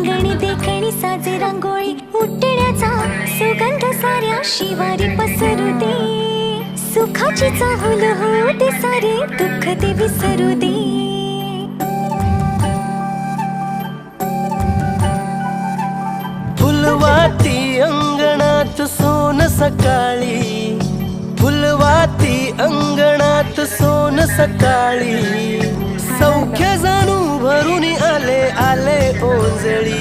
अंगणी देखणी साजे रांगोळी उठण्याचा सुगंध साऱ्या शिवारी पसरू दे. सुखाची चाहुल होऊ दे सारे दुःख ते विसरू दे. फुलवाती अंगणात सोन सकाळी, फुलवाती अंगणात सोन सकाळी. सौख्य जाणू भरून आले आले ओंजळी.